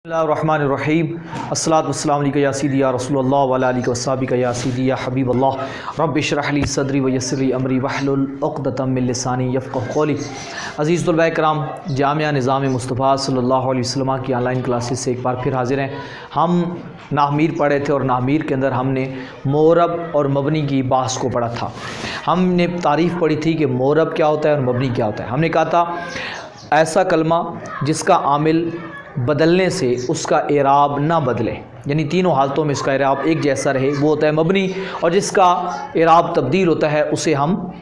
बिस्मिल्लाहिर्रहमानिर्रहीम अस्सलातु वस्सलामु अलैका या सय्यदी या रसूलल्लाह व अला आलिका व अस्हाबिका या सय्यदी या हबीबल्लाह रब्बि इश्रह ली सदरी व यस्सिर ली अमरी वहलुल उक़दतम मिन लिसानी यफ़क़हू क़ौली। अज़ीज़ तलबा इकराम, जामिया निज़ाम मुस्तफ़ा सल्लल्लाहु अलैहि वसल्लम की ऑनलाइन क्लासेस से एक बार फिर हाज़िर हैं। हम नाहमीर पढ़े थे और नाहमीर के अंदर हमने मोरब और मबनी की बास को पढ़ा था। हमने तारीफ़ पढ़ी थी कि मोरब क्या होता है और मबनी क्या होता है। हमने कहा था ऐसा कलमा जिसका आमिल बदलने से उसका एराब ना बदले, यानी तीनों हालतों में इसका एराब एक जैसा रहे, वो होता है मबनी, और जिसका एराब तब्दील होता है उसे हम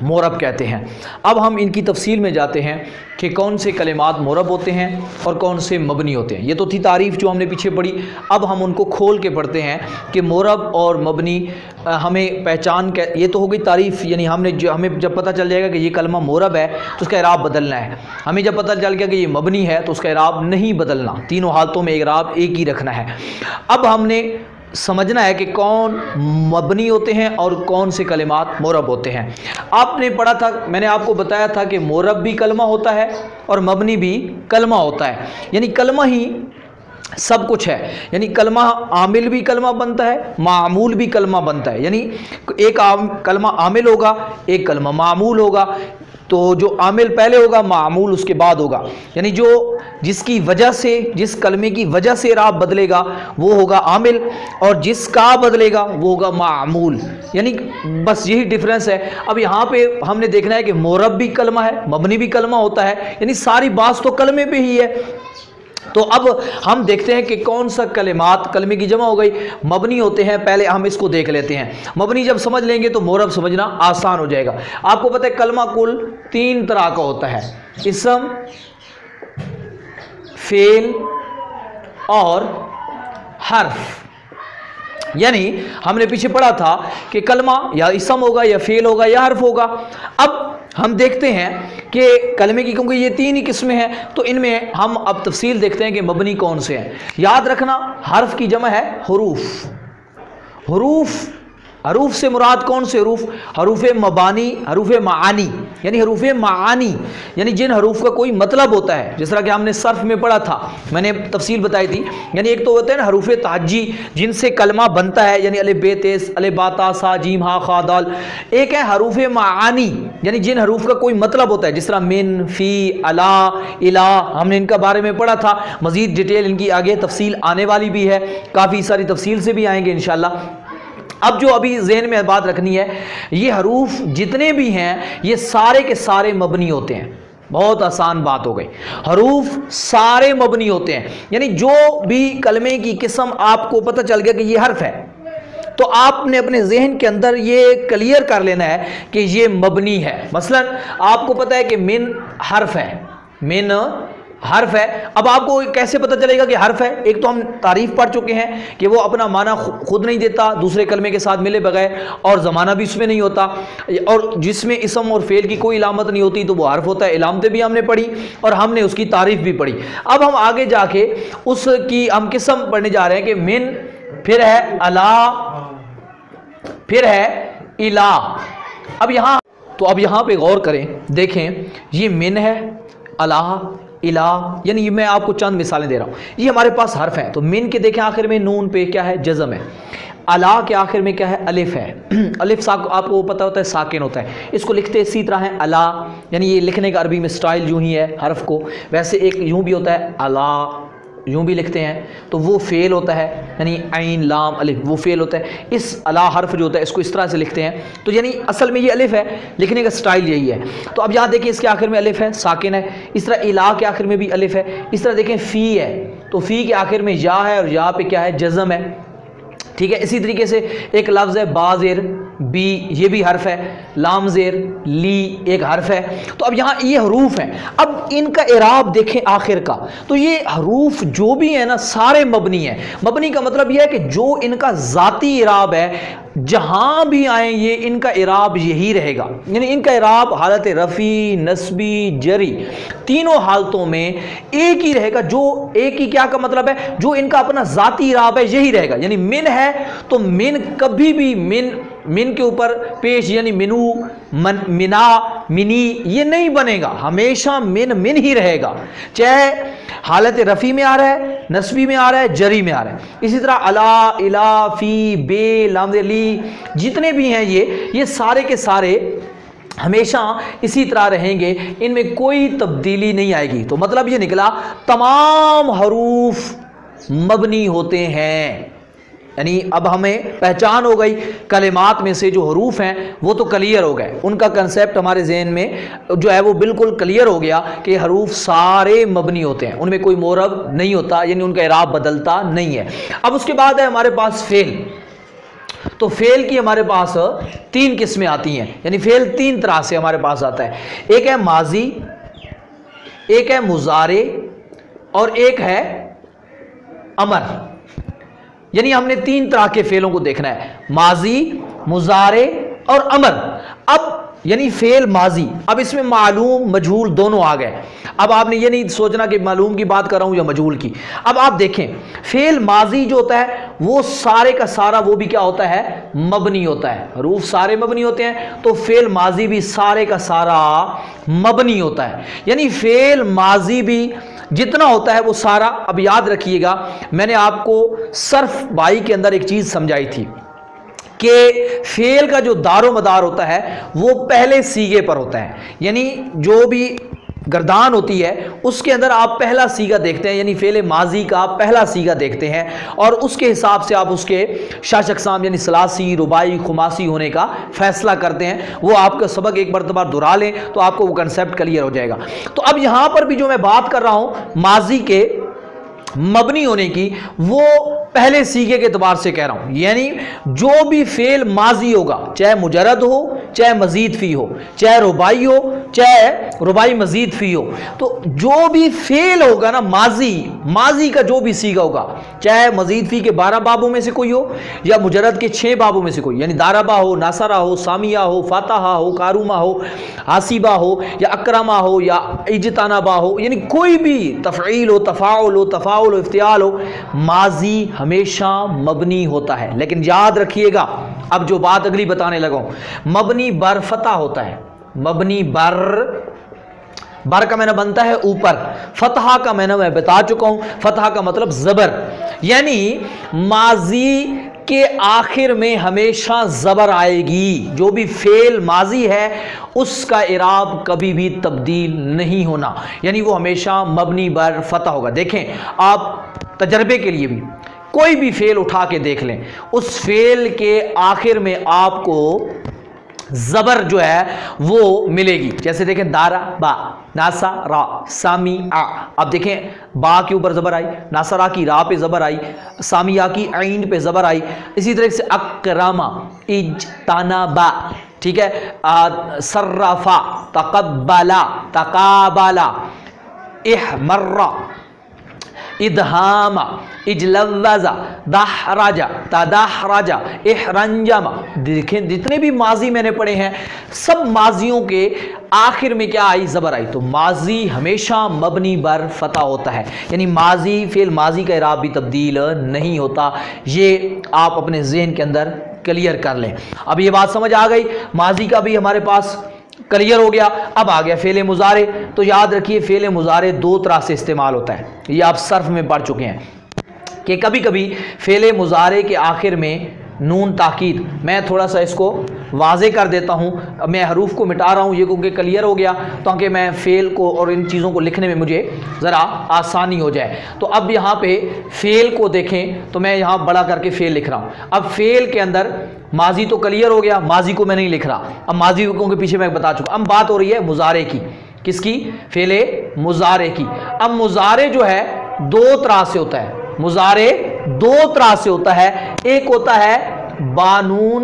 मोरब कहते हैं। अब हम इनकी तफसील में जाते हैं कि कौन से कलिमात मोरब होते हैं और कौन से मबनी होते हैं। ये तो थी तारीफ़ जो हमने पीछे पढ़ी। अब हम उनको खोल के पढ़ते हैं कि मोरब और मबनी हमें पहचान के, ये तो हो गई तारीफ़, यानी हमें जब पता चल जाएगा कि ये कलमा मोरब है तो उसका एराब बदलना है। हमें जब पता चल गया कि ये मबनी है तो उसका एराब नहीं बदलना, तीनों हालतों में एराब एक ही रखना है। अब हमने समझना है कि कौन मबनी होते हैं और कौन से कलिमात मोरब होते हैं। आपने पढ़ा था, मैंने आपको बताया था कि मोरब भी कलमा होता है और मबनी भी कलमा होता है, यानी कलमा ही सब कुछ है। यानी कलमा आमिल भी कलमा बनता है, मामूल भी कलमा बनता है। यानी एक कलमा आमिल होगा, एक कलमा मामूल होगा। तो जो आमिल पहले होगा, मामूल उसके बाद होगा। यानी जो जिसकी वजह से, जिस कलमे की वजह से एराब बदलेगा वो होगा आमिल, और जिसका बदलेगा वो होगा मामूल। यानी बस यही डिफरेंस है। अब यहाँ पे हमने देखना है कि मोरब भी कलमा है, मबनी भी कलमा होता है, यानी सारी बात तो कलमे पे ही है। तो अब हम देखते हैं कि कौन सा कलिमात, कलमे की जमा हो गई, मबनी होते हैं। पहले हम इसको देख लेते हैं। मबनी जब समझ लेंगे तो मोरब समझना आसान हो जाएगा। आपको पता है कलमा कुल 3 तरह का होता है, इसम, फेल और हर्फ। यानी हमने पीछे पढ़ा था कि कलमा या इसम होगा या फेल होगा या हर्फ होगा। अब हम देखते हैं कि कलमे की, क्योंकि ये 3 ही किस्में हैं, तो इनमें हम अब तफसील देखते हैं कि मबनी कौन से हैं। याद रखना, हर्फ की जमा है हुरूफ। हुरूफ, हरूफ से मुराद कौन से हरूफ? हरूफ मबानी, हरूफ मानी, यानी हरूफ मानी, यानी जिन हरूफ का कोई मतलब होता है। जिस तरह कि हमने सर्फ में पढ़ा था, मैंने तफसील बताई थी। यानी एक तो होते हैं ना हरूफ ताजी, जिनसे कलमा बनता है, यानी अलिफ बे तेस, अलिफ बा ता सा जीम हा खा दाल। एक है हरूफ मानी, यानी जिन हरूफ का कोई मतलब होता है, जिस तरह मिन, फी, अला, इला, हमने इनका बारे में पढ़ा था। मजीद डिटेल इनकी आगे तफसील आने वाली भी है, काफ़ी सारी तफसील से भी आएंगे इंशाल्लाह। अब जो अभी ज़हन में बात रखनी है, ये हरूफ जितने भी हैं ये सारे के सारे मबनी होते हैं। बहुत आसान बात हो गई, हरूफ सारे मबनी होते हैं। यानी जो भी कलमे की किस्म आपको पता चल गया कि ये हर्फ है, तो आपने अपने जहन के अंदर ये क्लियर कर लेना है कि ये मबनी है। मसलन आपको पता है कि मिन हर्फ है, मिन हर्फ है। अब आपको कैसे पता चलेगा कि हर्फ है? एक तो हम तारीफ पढ़ चुके हैं कि वो अपना माना खुद नहीं देता दूसरे कलमे के साथ मिले बगैर, और ज़माना भी उसमें नहीं होता, और जिसमें इसम और फेल की कोई इलामत नहीं होती तो वो हर्फ होता है। इलामतें भी हमने पढ़ी और हमने उसकी तारीफ भी पढ़ी। अब हम आगे जाके उसकी हम किस्म पढ़ने जा रहे हैं कि मिन, फिर है अला, फिर है इला। अब यहाँ पे गौर करें, देखें, ये मिन है, अला, इला, यानी मैं आपको चंद मिसालें दे रहा हूँ। ये हमारे पास हर्फ हैं, तो मिन के देखें आखिर में नून पे क्या है? जज़म है। अला के आखिर में क्या है? अलिफ है। अलिफ आपको पता होता है साकिन होता है, इसको लिखते इसी तरह है अला, यानी ये लिखने का अरबी में स्टाइल यूँ ही है हर्फ को। वैसे एक यूँ भी होता है अला, यूँ भी लिखते हैं, तो वो फेल होता है, यानी ऐन लाम अलिफ, वो फेल होता है। इस अला हर्फ जो होता है इसको इस तरह से लिखते हैं, तो यानी असल में ये अलिफ है, लिखने का स्टाइल यही है। तो अब यहाँ देखिए इसके आखिर में अलिफ है, साकिन है। इस तरह इला के आखिर में भी अलिफ है। इस तरह देखें फ़ी है, तो फ़ी के आखिर में या है और या पे क्या है? जज़म है। ठीक है। इसी तरीके से एक लफ्ज़ है बाज़ेर, बी, ये भी हर्फ है। लाम ज़ेर, ली, एक हर्फ है। तो अब यहाँ ये हरूफ हैं। अब इनका इराब देखें आखिर का, तो ये हरूफ जो भी है ना सारे मबनी है। मबनी का मतलब यह है कि जो इनका ज़ाती इराब है, जहां भी आए ये इनका इराब यही रहेगा। यानी इनका इराब हालत रफ़ी, नस्बी, जरी, तीनों हालतों में एक ही रहेगा। जो एक ही क्या का मतलब है? जो इनका अपना ज़ाती इराब है यही रहेगा। यानी मिन है तो मिन कभी भी मिन के ऊपर पेश, यानी मिनू, मिना, मिनी ये नहीं बनेगा, हमेशा मिन ही रहेगा, चाहे हालत रफ़ी में आ रहा है, नस्बी में आ रहा है, जरी में आ रहा है। इसी तरह अला, इला, फी, बे, लाम, ली जितने भी हैं ये सारे के सारे हमेशा इसी तरह रहेंगे, इनमें कोई तब्दीली नहीं आएगी। तो मतलब ये निकला तमाम हरूफ मबनी होते हैं, यानी अब हमें पहचान हो गई कलिमात में से जो हरूफ हैं वो तो क्लियर हो गए, उनका कंसेप्ट हमारे जहन में जो है वो बिल्कुल क्लियर हो गया कि हरूफ सारे मबनी होते हैं, उनमें कोई मोरब नहीं होता, यानी उनका इराब बदलता नहीं है। अब उसके बाद है हमारे पास फेल। तो फेल की हमारे पास 3 किस्में आती हैं, यानी फेल 3 तरह से हमारे पास आता है। एक है माजी, एक है मुजारे और एक है अमर। यानी हमने 3 तरह के फेलों को देखना है, माजी, मुजारे और अमर। अब यानी फेल माजी, अब इसमें मालूम मजहूल दोनों आ गए। अब आपने ये नहीं सोचना कि मालूम की बात कर रहा हूं या मजहूल की। अब आप देखें फेल माजी जो होता है वो सारे का सारा वो भी क्या होता है, मबनी होता है, हरूफ सारे मबनी होते हैं। तो फेल माजी भी सारे का सारा मबनी होता है, यानी फेल माजी भी जितना होता है वो सारा। अब याद रखिएगा मैंने आपको सर्फ बाई के अंदर एक चीज समझाई थी कि फेल का जो दारो मदार होता है वो पहले सीगे पर होता है, यानी जो भी गर्दान होती है उसके अंदर आप पहला सीगा देखते हैं, यानी फेल माजी का पहला सीगा देखते हैं और उसके हिसाब से आप उसके शाश अक़साम यानी सलासी, रुबाई, खुमासी होने का फैसला करते हैं। वो आपका सबक एक मरतबा दोहरा लें तो आपको वो कंसेप्ट क्लियर हो जाएगा। तो अब यहां पर भी जो मैं बात कर रहा हूं माजी के मबनी होने की, वो पहले सीगे के एतबार से कह रहा हूं, यानी जो भी फेल माजी होगा, चाहे मुजरद हो, चाहे मजीद फी हो, चाहे रुबाई हो, चाहे रुबाई मजीद फी हो, तो जो भी फेल होगा ना माजी का जो भी सीगा होगा, चाहे मजीद फी के 12 बाबों में से कोई हो या मुजरद के 6 बाबों में से कोई, यानी दारबा हो, नासरा हो, सामिया हो, फातहा हो, कारुमा हो, हासिबा हो या अकरमा हो या इजतानाबा हो, यानी कोई भी तफ़ईल हो, तफ़ाउल हो, तफ़ाउल हो, इफ्तियाल हो, माजी हमेशा मबनी होता है। लेकिन याद रखिएगा अब जो बात अगली बताने लगा हूं, मबनी बर फतह होता है। मबनी बर का मैंने बनता है ऊपर, फतहा का मैंने मैं बता चुका हूं, फतहा का मतलब जबर, यानी माजी के आखिर में हमेशा जबर आएगी। जो भी फेल माजी है उसका इराब कभी भी तब्दील नहीं होना, यानी वो हमेशा मबनी बर फतह होगा। देखें आप तजर्बे के लिए भी कोई भी फेल उठा के देख लें, उस फेल के आखिर में आपको जबर जो है वो मिलेगी। जैसे देखें दारा बा, नासा रा, सामी आ। अब देखें बा के ऊपर जबर आई, नासरा की रा पे जबर आई, सामिया की आइन पे जबर आई। इसी तरह से अकरामा, इज, ताना बा, ठीक है, सर्रफा, तकब्बला, तकाबला, इहमर्रा, इदहामा, इजलवजा, दहराजा, तदहराजा, इहरंजमा। देखें जितने भी माजी मैंने पढ़े हैं सब माजियों के आखिर में क्या आई, जबर आई। तो माजी हमेशा मबनी बर फतह होता है, यानी माजी फेल माजी का इराब भी तब्दील नहीं होता। ये आप अपने जहन के अंदर क्लियर कर लें। अब ये बात समझ आ गई, माजी का भी हमारे पास क्लियर हो गया। अब आ गया फेले मुजारे। तो याद रखिए फेले मुजारे 2 तरह से इस्तेमाल होता है, ये आप सर्फ में पढ़ चुके हैं कि कभी कभी फेले मुजारे के आखिर में नून ताकीद, मैं थोड़ा सा इसको वाजे कर देता हूँ, मैं हरूफ को मिटा रहा हूँ ये क्योंकि क्लियर हो गया, ताकि मैं फेल को और इन चीज़ों को लिखने में मुझे ज़रा आसानी हो जाए। तो अब यहाँ पे फेल को देखें तो मैं यहाँ बड़ा करके फेल लिख रहा हूँ। अब फेल के अंदर माजी तो क्लियर हो गया, माजी को मैं नहीं लिख रहा, अब माजी के पीछे मैं बता चुका। अब बात हो रही है मुजारे की, किसकी, फेले मुजारे की। अब मुजारे जो है 2 तरह से होता है, मुजारे 2 तरह से होता है। एक होता है बानून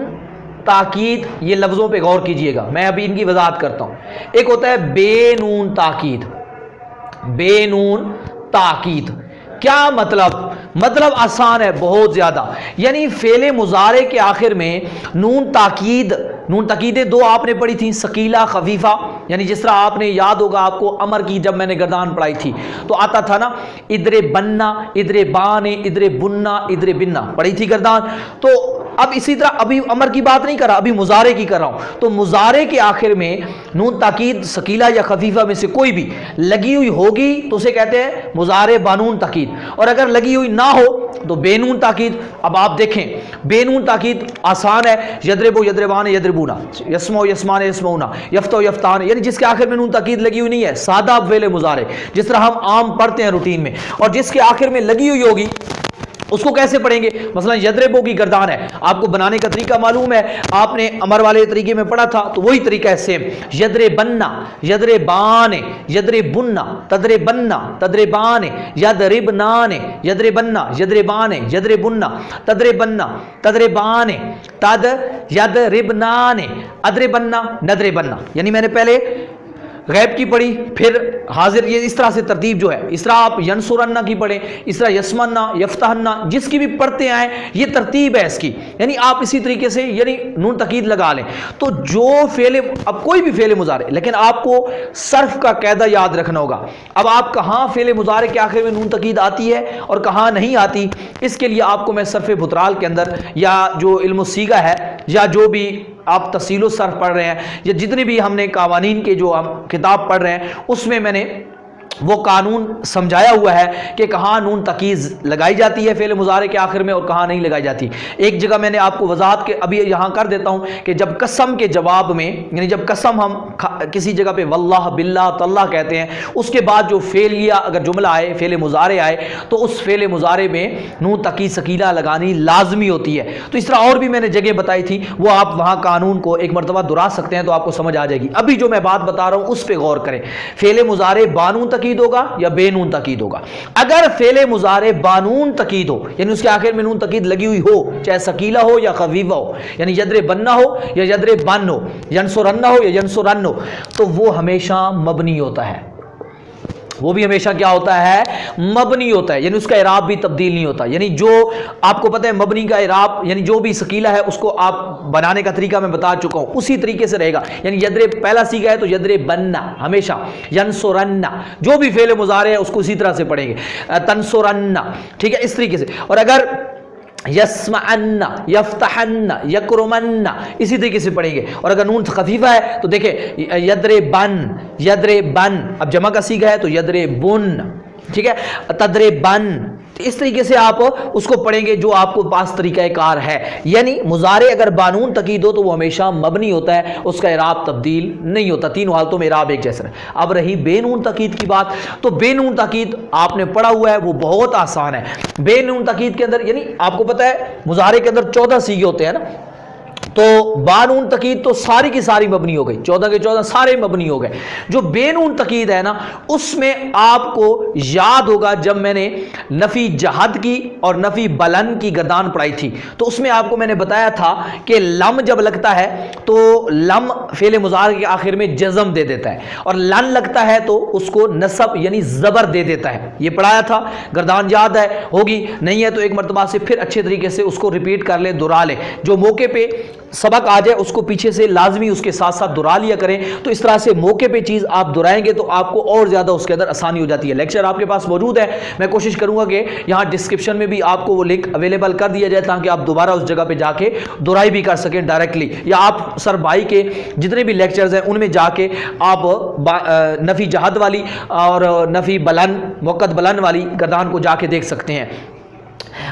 ताकीद, ये लफ्जों पे गौर कीजिएगा, मैं अभी इनकी वजाहत करता हूं। एक होता है बेनून ताकीद। बेनून ताकीद क्या मतलब आसान है बहुत ज्यादा, यानी फेले मुजारे के आखिर में नून ताकीदें 2 आपने पढ़ी थी, सकीला खफीफा, यानी जिस तरह आपने याद होगा आपको अमर की जब मैंने गर्दान पढ़ाई थी तो आता था ना, इधरे बन्ना, इधरे बाने, इधरे बुन्ना, इधरे बिन्ना पढ़ी थी गर्दान। तो अब इसी तरह अभी अमर की बात नहीं कर रहा, अभी मुजारे की कर रहा हूं। तो मुजारे के आखिर में नून ताकीद सकीला या खफीफा में से कोई भी लगी हुई होगी तो उसे कहते हैं मुजारे बानून ताकीद, और अगर लगी हुई ना हो तो बेनून ताकीद। अब आप देखें बेनून ताकीद आसान है, यदरिबो यदरिबान यदरिबूना, यस्मो यस्मान यस्मौना, यफ्तो यफ्तान, यानी जिसके आखिर में नून ताकीद लगी हुई नहीं है, सादा फेले मुजारे जिस तरह हम आम पढ़ते हैं रूटीन में, और जिसके आखिर में लगी हुई होगी उसको कैसे पढ़ेंगे। मसलन यदरिबो की गर्दान है, आपको बनाने का तरीका मालूम है, आपने अमर वाले तरीके में पढ़ा था, तो वही तरीका है सेम। यदरे बन्ना, यदरे बाने, यदरे बुन्ना, तदरे बन्ना, तदरे बाने, यदरिब नाने, यदरे बन्ना, यदरे बाने, यदरे बुन्ना, तदरे बन्ना, तदरे बाने, तद यदरिब नाने, अदरे बन्ना, नदरे बन्ना। यानी मैंने पहले गैब की पढ़ी, फिर हाजिर, ये इस तरह से तरतीब जो है, इस तरह आप यंसुरन्ना की पढ़ें, इस तरह यस्मन्ना, यफ्तहन्ना, जिसकी भी पढ़ते आए ये तरतीब है इसकी। यानी आप इसी तरीके से यानी नून तकीद लगा लें। तो जो फेले, अब कोई भी फेले मुजारे, लेकिन आपको सर्फ का कायदा याद रखना होगा। अब आप कहाँ फेले मुजारे के आखिर में नून तकीद आती है और कहाँ नहीं आती, इसके लिए आपको मैं सर्फ बुतराल के अंदर या जो इल्म सीगा है या जो भी आप तफसीलो सर्फ पढ़ रहे हैं या जितने भी हमने कावानीन के जो हम किताब पढ़ रहे हैं उसमें मैंने वो कानून समझाया हुआ है कि कहाँ नून तकीज़ लगाई जाती है फेल मुजारे के आखिर में और कहाँ नहीं लगाई जाती। एक जगह मैंने आपको वजाहत के अभी यहाँ कर देता हूँ कि जब कसम के जवाब में, यानी जब कसम हम किसी जगह पे वल्लाह बिल्लाह तल्लाह कहते हैं, उसके बाद जो फेल लिया अगर जुमला आए, फेल मुजारे आए, तो उस फेल मुजारे में नून तकीज़ सकीला लगानी लाजमी होती है। तो इस तरह और भी मैंने जगह बताई थी, वो आप वहाँ कानून को एक मरतबा दोहरा सकते हैं तो आपको समझ आ जाएगी। अभी जो मैं बात बता रहा हूँ उस पर गौर करें, फेल मुजारे बानून तकीद होगा या बेनून तकीद होगा। अगर फेले मुजारे बानून तकीद हो, यानी उसके आखिर में नून तकीद लगी हुई हो, चाहे सकीला हो या खफीफा हो, यानी यदरे बन्ना हो या यदरे बन हो, यंसुरन्ना हो या यंसुरन्न हो, तो वो हमेशा मबनी होता है। वो भी हमेशा क्या होता है, मबनी होता है, यानी उसका इराब भी तब्दील नहीं होता। यानी जो आपको पता है मबनी का इराब, यानी जो भी सकीला है उसको आप बनाने का तरीका मैं बता चुका हूं, उसी तरीके से रहेगा। यानी यदरे पहला सीखा है तो यदरे बनना हमेशा, यंसुरन्ना जो भी फेले मुजारे है उसको इसी तरह से पढ़ेंगे, तंसुरन्ना, ठीक है, इस तरीके से। और अगर यस्मअन्ना, यफ्तहन्ना, यकरुमन्ना इसी तरीके से पढ़ेंगे। और अगर नून खफीफा है तो देखें यदरे बन, यदरे बन, अब जमा का सीगा है तो यदरे बुन, ठीक है, तदरे बन, इस तरीके से आप उसको पढ़ेंगे जो आपको पास तरीका कार है। यानी मुजारे अगर बानून तकीद हो तो वो हमेशा मबनी होता है, उसका इराब तब्दील नहीं होता, तीनों हालतों में इराब एक जैसा है। अब रही बेनून तकीद की बात, तो बेनून तकीद आपने पढ़ा हुआ है, वो बहुत आसान है। बेनून तकीद के अंदर यानी आपको पता है मुजारे के अंदर 14 सीगे होते हैं ना, तो बानून तकीद तो सारी की सारी मबनी हो गई, 14 के 14 सारे मबनी हो गए। जो बेनून तकीद है ना उसमें आपको याद होगा जब मैंने नफी जहद की और नफी बलन की गर्दान पढ़ाई थी तो उसमें आपको मैंने बताया था कि लम जब लगता है तो लम फेले मुजारे के आखिर में जज़म दे देता है, और लन लगता है तो उसको नसब यानी जबर दे देता है। ये पढ़ाया था, गर्दान याद है होगी, नहीं है तो एक मरतबा से फिर अच्छे तरीके से उसको रिपीट कर ले, दोहरा ले, जो मौके पे सबक आ जाए उसको पीछे से लाजमी उसके साथ साथ दोहरा लिया करें। तो इस तरह से मौके पे चीज़ आप दोहराएंगे तो आपको और ज़्यादा उसके अंदर आसानी हो जाती है। लेक्चर आपके पास मौजूद है, मैं कोशिश करूंगा कि यहाँ डिस्क्रिप्शन में भी आपको वो लिंक अवेलेबल कर दिया जाए ताकि आप दोबारा उस जगह पे जाके दोहराई भी कर सकें डायरेक्टली, या आप सर भाई के जितने भी लेक्चर्स हैं उनमें जाके आप नफ़ी जहद वाली और नफ़ी बलन मुक़द्दर बलन वाली गर्दान को जाके देख सकते हैं।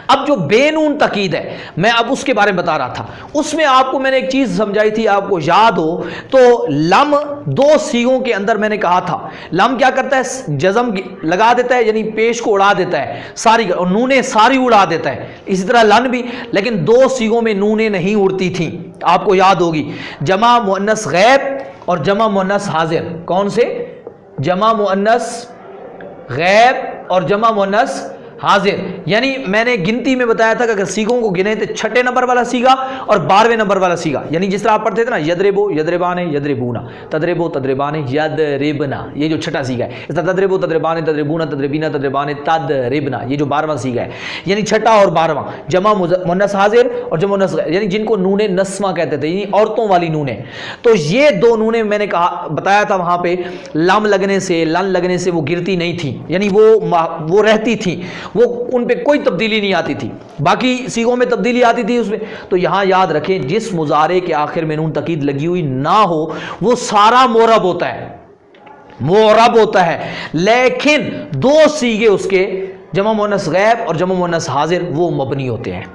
अब जो बेनून तकीद है मैं अब उसके बारे में बता रहा था, उसमें आपको मैंने एक चीज समझाई थी, आपको याद हो तो लम 2 सीगों के अंदर मैंने कहा था, लम क्या करता है, जज़म लगा देता है यानी पेश को उड़ा देता है सारी, और नूने सारी उड़ा देता है। इसी तरह लन भी, लेकिन 2 सीगों में नूने नहीं उड़ती थी, आपको याद होगी, जमा मुअन्नस गैब और जमा मुअन्नस हाजिर। कौन से, जमा मुअन्नस गैब और जमा मुअन्नस हाजिर, यानी मैंने गिनती में बताया था कि अगर सीगों को गिने तो छठे नंबर वाला सीगा और 12वें नंबर वाला सीगा, यानी जिस तरह आप पढ़ते थे ना यदरेबो यदरेबाने यदरेबूना, तदरेबो तदरेबाने यदरेबना, ये जो छठा सीगा है। इस तरह तदरेबो तदरेबाने तदरेबूना तदरेबीना तदरेबाने तदरेबना, ये जो 12वां सीगा है, यानी छठा और 12वां जमा मुन्नस हाजिर और जमा मुन्नस, यानी जिनको नूने नस्मा कहते थे, यानी औरतों वाली नूने। तो ये दो नूने मैंने कहा बताया था वहां पे लम लगने से लन लगने से वो गिरती नहीं थी, यानी वो रहती थी, वो उन पे कोई तब्दीली नहीं आती थी, बाकी सीगों में तब्दीली आती थी उसमें। तो यहां याद रखें जिस मुजारे के आखिर में नून तकीद लगी हुई ना हो वो सारा मोरब होता है, मोरब होता है। लेकिन दो सीगे उसके जमा मुन्नस गैब और जमा मुन्नस हाजिर वो मबनी होते हैं।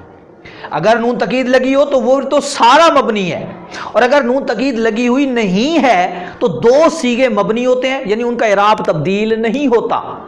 अगर नून तकीद लगी हो तो वो तो सारा मबनी है, और अगर नून तकीद लगी हुई नहीं है तो दो सीगे मबनी होते हैं, यानी उनका इराब तब्दील नहीं होता।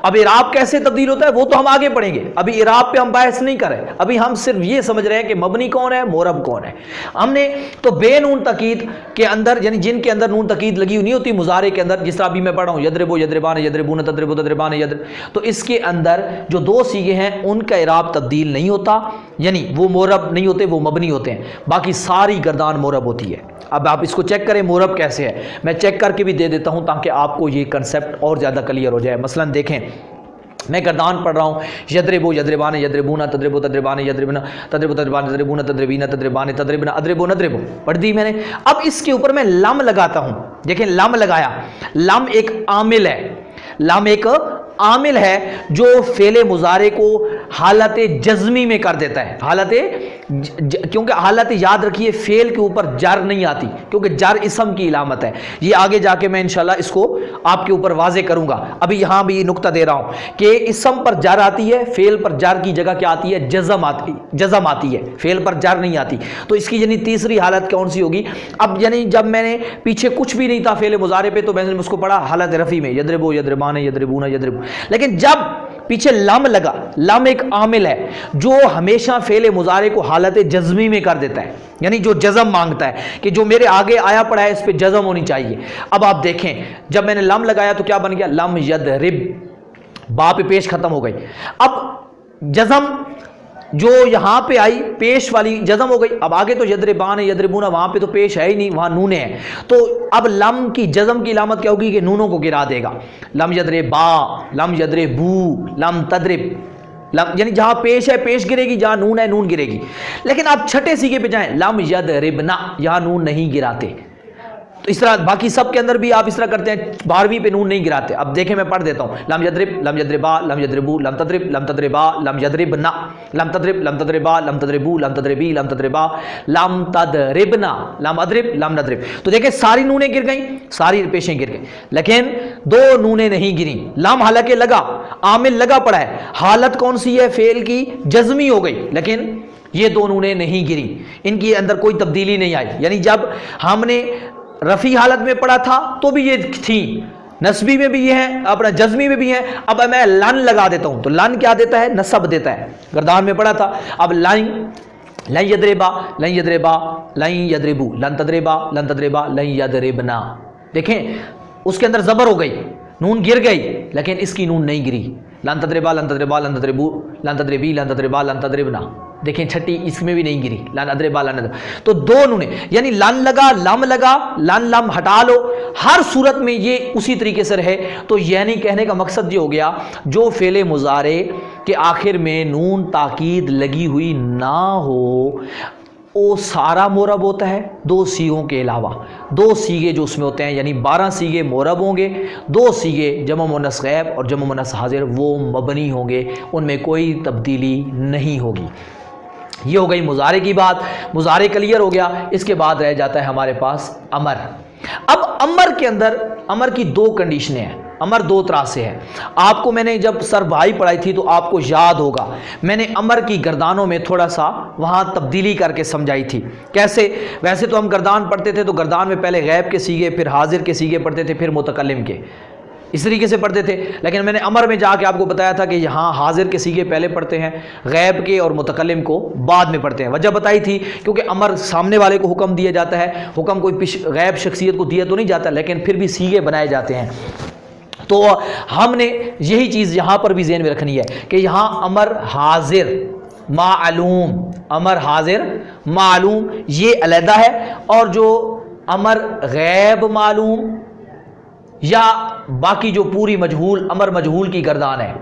अब इराब कैसे तब्दील होता है वो तो हम आगे पढ़ेंगे, अभी इराब पे हम बहस नहीं कर रहे, अभी हम सिर्फ ये समझ रहे हैं कि मबनी कौन है, मोरब कौन है। हमने तो बेनून तकीद के अंदर, यानी जिनके अंदर नून तकीद लगी हुई नहीं होती मुजारे के अंदर, जिस तरह अभी मैं पढ़ रहा हूं यदरेबो यदरेबाने यदरेबूना तदरेबो तदरेबाने यदर, तो इसके अंदर जो दो सीगे हैं उनका इराब तब्दील नहीं होता, यानी वो मोरब नहीं होते, वो मबनी होते हैं, बाकी सारी गर्दान मोरब होती है। अब आप इसको चेक करें मोरब कैसे है, मैं चेक करके भी दे देता हूं ताकि आपको ये कंसेप्ट और ज़्यादा क्लियर हो जाए। मसलन देखें मैं गर्दान पढ़ रहा हूँ यदरेबो यदरेबाने यदरेबूना तदरेबो तदरेबाने यदरेबना तदरेबो तदरेबाने तदरेबूना तदरेबीना तदरेबाने तदरेबना अदरेबो नदरेबो पढ़ दी मैंने। अब इसके ऊपर मैं लम लगाता हूँ, देखें लम लगाया, लम एक आमिल है, लम एक आमिल है जो फेले मुजारे को हालत जज्मी में कर देता है, क्योंकि हालत याद रखिए फेल के ऊपर जर नहीं आती, क्योंकि जर इसम की इलामत है। ये आगे जाके मैं इंशाल्लाह इसको आपके ऊपर वाजे करूंगा, अभी यहां भी नुक्ता दे रहा हूं कि इसम पर जर आती है, फेल पर जर की जगह क्या आती है, जज़म आती है, फेल पर जर नहीं आती। तो इसकी यानी तीसरी हालत कौन सी होगी। अब यानी जब मैंने पीछे कुछ भी नहीं था फेले मुजारे पे तो मैंने उसको पढ़ा हालत रफ़ी में यदरेबो यदरेबाने यदरेबूना यदरेबू, लेकिन जब पीछे लम लगा, लम एक आमिल है जो हमेशा फेले मुजारे को हालत जज्मी में कर देता है, यानी जो जज़म मांगता है कि जो मेरे आगे आया पड़ा है इस पे जज़म होनी चाहिए। अब आप देखें जब मैंने लम लगाया तो क्या बन गया, लम यदरिब, बा पे पेश खत्म हो गई। अब जज़म जो यहां पे आई पेश वाली जज़म हो गई, अब आगे तो यदरेबान यदरेबूना वहां पे तो पेश है ही नहीं, वहां नूने है, तो अब लम की जज़म की इलामत क्या होगी कि नूनों को गिरा देगा। लम यदरेबा, लम यदरेबू, लम तदरिब, लम यानी जहां पेश है पेश गिरेगी, जहां नून है नून गिरेगी। लेकिन आप छठे सीगे पे जाएं, लम यदरिबना, यहां नून नहीं गिराते। तो इस तरह बाकी सब के अंदर भी आप इस तरह करते हैं, 12वीं पे नून नहीं गिराते। अब देखें मैं पढ़ देता हूं, लम यदरिब, लम यदरिबा, लम यदरिबू, लम तदरिब, लम तदरिबा, लम यदरिबना, लम तदरिब, लम तदरिबा, लम तदरिबू, लम तदरिबी, लम तदरिबा, लम तदरिबना, लम अदरिब, लम नदरिब। तो देखें सारी नूने गिर गई, सारी पेशें गिर गई, लेकिन दो नूने नहीं गिरी। लम हालांकि लगा, आमिल लगा पड़ा है, हालत कौन सी है, फेल की जज्मी हो गई, लेकिन ये दो नूने नहीं गिरी, इनके अंदर कोई तब्दीली नहीं आई। यानी जब हमने रफ़ी हालत में पढ़ा था तो भी ये थी, नस्बी में भी ये है, अपना जज्मी में भी है। अब मैं लन लगा देता हूं तो लन क्या देता है, नसब देता है, गर्दान में पढ़ा था। अब लन यदरेबा, लन यदरेबा, लन यदरेबू, लन तदरेबा, लन तदरेबा, लन यदरेबना, देखें उसके अंदर जबर हो गई, नून गिर गई, लेकिन इसकी नून नहीं गिरी। लन तदरेबा, लन तदरेबा, लन तदरेबू, लन तदरेबी, लन तदरेबा, लन तदरेबना, देखें छठी इसमें भी नहीं गिरी, लन अदरेबा, लन अदरेबा। तो दो नूने, यानी लन लगा, लम लगा, लन लम हटा लो, हर सूरत में ये उसी तरीके से रहे। तो यानी कहने का मकसद ये हो गया जो फेले मुजारे के आखिर में नून ताकीद लगी हुई ना हो वो सारा मोरब होता है, दो सीगों के अलावा। दो सीगे जो उसमें होते हैं, यानी 12 सीगे मोरब होंगे, दो सीगे जमा मुन्नस गैब और जमा मुन्नस हाजिर वो मबनी होंगे, उनमें कोई तब्दीली नहीं होगी। ये हो गई मुजारे की बात, मुजारे क्लियर हो गया। इसके बाद रह जाता है हमारे पास अमर। अब अमर के अंदर अमर की दो कंडीशनें हैं, अमर दो तरह से है। आपको मैंने जब सर भाई पढ़ाई थी तो आपको याद होगा मैंने अमर की गर्दानों में थोड़ा सा वहां तब्दीली करके समझाई थी। कैसे, वैसे तो हम गर्दान पढ़ते थे तो गर्दान में पहले गैब के सीगे, फिर हाजिर के सीगे पढ़ते थे, फिर मुतकल्लिम के, इस तरीके से पढ़ते थे। लेकिन मैंने अमर में जाके आपको बताया था कि यहाँ हाजिर के सीगे पहले पढ़ते हैं, गैब के और मुतकल्लिम को बाद में पढ़ते हैं। वजह बताई थी क्योंकि अमर सामने वाले को हुक्म दिया जाता है, हुक्म कोई गैब शख्सियत को दिया तो नहीं जाता, लेकिन फिर भी सीगे बनाए जाते हैं। तो हमने यही चीज़ यहाँ पर भी ज़हन में रखनी है कि यहाँ अमर हाजिर मालूम, अमर हाजिर मालूम ये अलहदा है, और जो अमर गैब मालूम या बाकी जो पूरी मजहूल अमर मजहूल की गर्दान है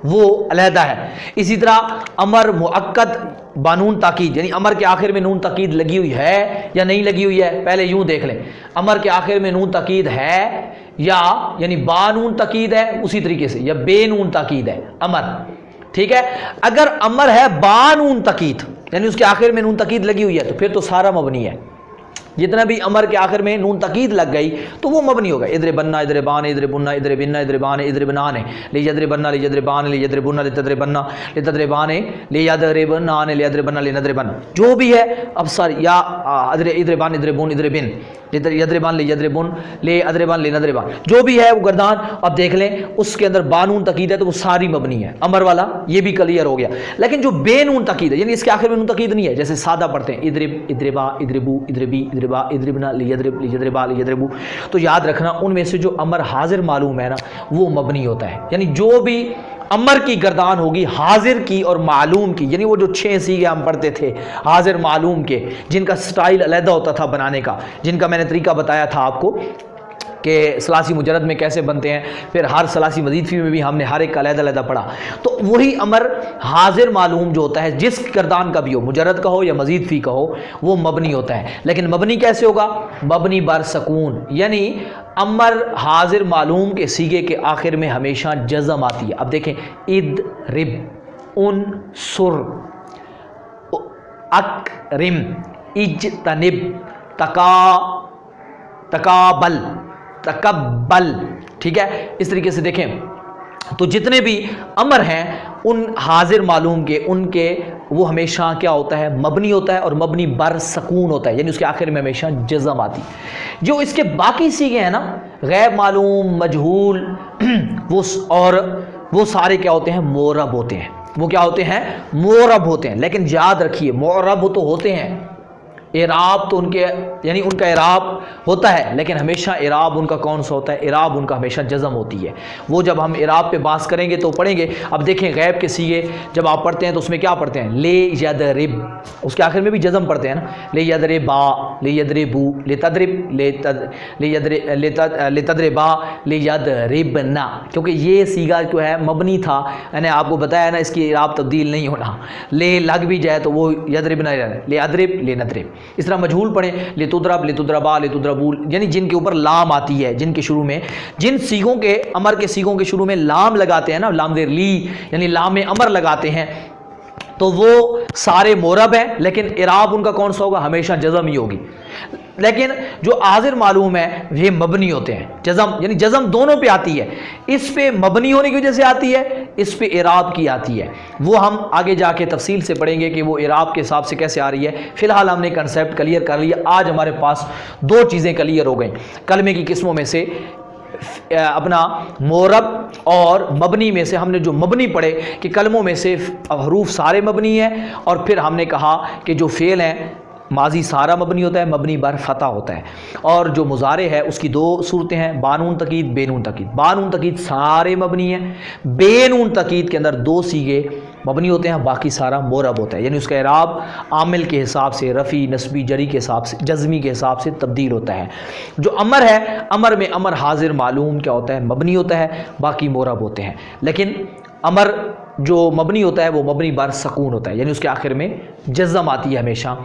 वो अलहदा है। इसी तरह अमर मुअक्कद बानून ताकीद, यानी अमर के आखिर में नून ताकीद लगी हुई है या नहीं लगी हुई है, पहले यूं देख लें, अमर के आखिर में नून ताकीद है या यानी बानून ताकीद है उसी तरीके से, या बेनून ताकीद है अमर, ठीक है। अगर अमर है बानून ताकीद यानी उसके आखिर में नून ताकीद लगी हुई है तो फिर तो सारा मबनी है, जितना भी अमर के आखिर में नून ताकीद लग गई तो वो मबनी होगा। इधर बन्ना इधर बान इधर बुन्ना इधर बिन्ना इधर बान इधर बनाने ले यदर बन्ना ले यदर बान ले यदर बुन्ना ले तदर बन्ना ले तदर बाने ले यदर बनाने ले यदर बन्ना ले नदर बन, जो भी है अब सर या अदर इधर बान इधर बुन इधर बिन इधर यदर बान ले यदर बुन ले अदर बान ले नदर बान, जो भी है वो गर्दान अब देख लें उसके अंदर बानून तकीद है तो वो सारी मबनी है, अमर वाला ये भी क्लियर हो गया। लेकिन जो बेनून तकीद है यानी इसके आखिर में नून तकीद नहीं है, जैसे सादा पढ़ते हैं इद्रिब इद्रिबा इद्रिबू इद्रिबी इद्रिबा इद्रिबना लियद्रिब लियद्रिबा लियद्रिबू, तो याद रखना उनमें से जो अमर हाजिर मालूम है ना वो मबनी होता है, यानी जो भी अमर की गर्दान होगी हाजिर की और मालूम की, यानी वो जो 6 सीगे हम पढ़ते थे हाजिर मालूम के, जिनका स्टाइल अलहदा होता था बनाने का, जिनका मैंने तरीका बताया था आपको कि सलासी मुजरद में कैसे बनते हैं, फिर हर सलासी मजीद फी में भी हमने हर एक का अलहदा पढ़ा, तो वही अमर हाजिर मालूम जो होता है जिस गर्दान का भी हो, मुजरद का हो या मजीद फी का हो, वो मबनी होता है। लेकिन मबनी कैसे होगा? मबनी बर सकून, यानी अमर हाजिर मालूम के सीगे के आखिर में हमेशा जज़म आती है। अब देखें इद रिब उन सुर अकरिम इज्तनिब तकाबल तकब्बल, ठीक है। इस तरीके से देखें तो जितने भी अमर हैं उन हाजिर मालूम के उनके वो हमेशा क्या होता है? मबनी होता है, और मबनी बर सकून होता है, यानी उसके आखिर में हमेशा जज़म आती है। जो इसके बाकी सीगे हैं ना गैब मालूम मजहूल वो सारे क्या होते हैं? मोरब होते हैं। वो क्या होते हैं? मोरब होते हैं। लेकिन याद रखिए मोरब तो होते हैं, इराब तो उनके यानी उनका इराब होता है, लेकिन हमेशा इराब उनका कौन सा होता है? इराब उनका हमेशा जज़म होती है। वो जब हम इराब पे बात करेंगे तो पढ़ेंगे। अब देखें गैब के सीगे जब आप पढ़ते हैं तो उसमें क्या पढ़ते हैं? ले यदरिब, उसके आखिर में भी जज़म पढ़ते हैं ना, ले यदरिबा ले यदरिबू ले तदरिब ले तदरिबा ले यदरिबना, क्योंकि ये सीगा जो है मबनी था, मैंने आपको बताया ना इसकी इराब तब्दील नहीं होना, ले लग भी जाए तो वो यदरिब नहीं रहना, ले अदरिब ले नदरिब। इस तरह मजहूल पढ़ें लेतुद्रब लेतुद्रबा लेतुद्रबूल, यानी जिनके ऊपर लाम आती है, जिनके शुरू में जिन सीगों के अमर के सीगों के शुरू में लाम लगाते हैं ना, लाम देर ली यानी लाम अमर लगाते हैं, तो वो सारे मोरब हैं, लेकिन इराब उनका कौन सा होगा? हमेशा जज़म ही होगी। लेकिन जो हाजिर मालूम है ये मबनी होते हैं, जज़म यानी जज़म दोनों पे आती है, इस पे मबनी होने की वजह से आती है, इस पे इराब की आती है। वो हम आगे जाके तफसील से पढ़ेंगे कि वो इराब के हिसाब से कैसे आ रही है। फिलहाल हमने कंसेप्ट क्लियर कर लिया। आज हमारे पास 2 चीज़ें क्लियर हो गई कलमे की किस्मों में से, अपना मोरब और मबनी में से हमने जो मबनी पढ़े कि कलमों में से हरूफ सारे मबनी हैं, और फिर हमने कहा कि जो फेल हैं माजी सारा मबनी होता है, मबनी बर फता होता है, और जो मुजारे है उसकी 2 सूरतें हैं, बानून तकीद बेनून तकीद। बानून तकीद सारे मबनी हैं, बेनून तकीद के अंदर 2 सीगे मबनी होते हैं, बाकी सारा मोरब होता है, यानी उसका इराब आमिल के हिसाब से, रफ़ी नस्बी जरी के हिसाब से, जज़मी के हिसाब से तब्दील होता है। जो अमर है, अमर में अमर हाजिर मालूम क्या होता है? मबनी होता है, बाकी मोरब होते हैं। लेकिन अमर जो मबनी होता है वो मबनी बर सकून होता है, यानी उसके आखिर में जज़म आती है हमेशा,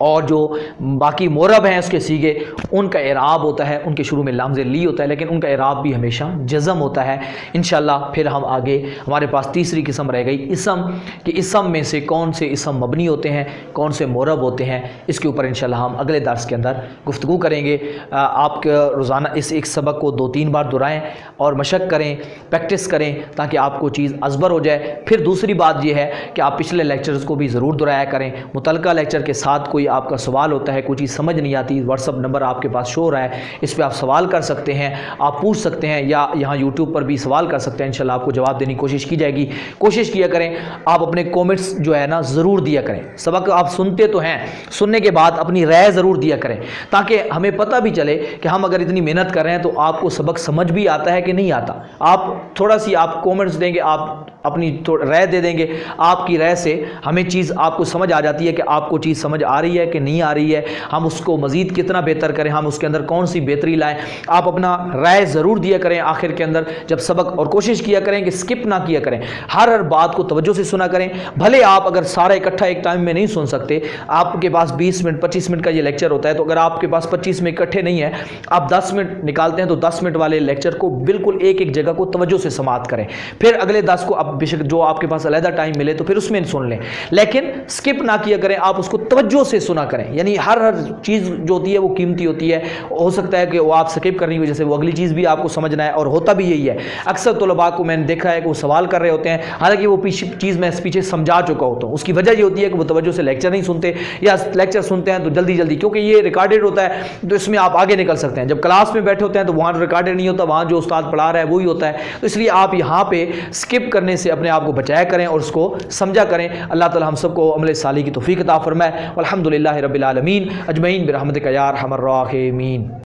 और जो बाकी मोरब हैं उसके सीगे उनका इराब होता है, उनके शुरू में लामज़े ली होता है, लेकिन उनका इराब भी हमेशा जज़म होता है। इंशाअल्लाह फिर हम आगे, हमारे पास तीसरी किस्म रह गई इसम, कि इसम में से कौन से इसम मबनी होते हैं, कौन से मोरब होते हैं, इसके ऊपर इंशाअल्लाह हम अगले दर्स के अंदर गुफ्तगू करेंगे। आप रोज़ाना इस एक सबक को 2-3 बार दोहराएँ और मशक करें, प्रैक्टिस करें, ताकि आपको चीज़ अज़बर हो जाए। फिर दूसरी बात यह है कि आप पिछले लेक्चर्स को भी ज़रूर दोहराया करें, मुतलका लेक्चर के साथ कोई आपका सवाल होता है, कोई चीज़ समझ नहीं आती, व्हाट्सअप नंबर आपके पास शो हो रहा है, इस पर आप सवाल कर सकते हैं, आप पूछ सकते हैं, या यहाँ यूट्यूब पर भी सवाल कर सकते हैं। इंशाल्लाह आपको जवाब देने की कोशिश की जाएगी। कोशिश किया करें आप अपने कमेंट्स जो है ना ज़रूर दिया करें। सबक आप सुनते तो हैं, सुनने के बाद अपनी राय ज़रूर दिया करें, ताकि हमें पता भी चले कि हम अगर इतनी मेहनत कर रहे हैं तो आपको सबक समझ भी आता है कि नहीं आता। आप थोड़ा सी आप कमेंट्स देंगे, आप अपनी राय दे देंगे, आपकी राय से हमें चीज़ आपको समझ आ जाती है कि आपको चीज़ समझ आ रही है कि नहीं आ रही है, हम उसको मज़ीद कितना बेहतर करें, हम उसके अंदर कौन सी बेहतरी लाएं। आप अपना राय ज़रूर दिया करें आखिर के अंदर जब सबक, और कोशिश किया करें कि स्किप ना किया करें, हर बात को तवज्जो से सुना करें। भले आप अगर सारा इकट्ठा एक टाइम में नहीं सुन सकते, आपके पास 20 मिनट 25 मिनट का ये लेक्चर होता है, तो अगर आपके पास 25 मिनट इकट्ठे नहीं है, आप 10 मिनट निकालते हैं, तो 10 मिनट वाले लेक्चर को बिल्कुल एक एक जगह को तवज्जो से समाअत करें। फिर अगले 10 को आप बेशक जो आपके पास अलहदा टाइम मिले तो फिर उसमें सुन लें, लेकिन स्किप ना किया करें, आप उसको तवज्जो से सुना करें। यानी हर चीज़ जो होती है वो कीमती होती है, हो सकता है कि वो आप स्किप करने की वजह से वो अगली चीज़ भी आपको समझना है, और होता भी यही है। अक्सर तलबा को मैंने देखा है कि वो सवाल कर रहे होते हैं, हालांकि वो चीज़ मैं पीछे समझा चुका होता हूँ। उसकी वजह ये होती है कि वो तवज्जो से लेक्चर नहीं सुनते, या लेक्चर सुनते हैं तो जल्दी जल्दी, क्योंकि ये रिकॉर्डेड होता है तो इसमें आप आगे निकल सकते हैं। जब क्लास में बैठे होते हैं तो वहाँ रिकॉर्डेड नहीं होता, वहाँ जो उस्ताद पढ़ा रहा है वही होता है। तो इसलिए आप यहाँ पे स्किप करने से अपने आप को बचाया करें और उसको समझा करें। अल्लाह ताला हम सबको अमल साली की तौफीक अता फरमाए। अल्हम्दुलिल्लाहि रब्बिल आलमीन अजमईन बिरहमतिका या अरहमर राहिमीन।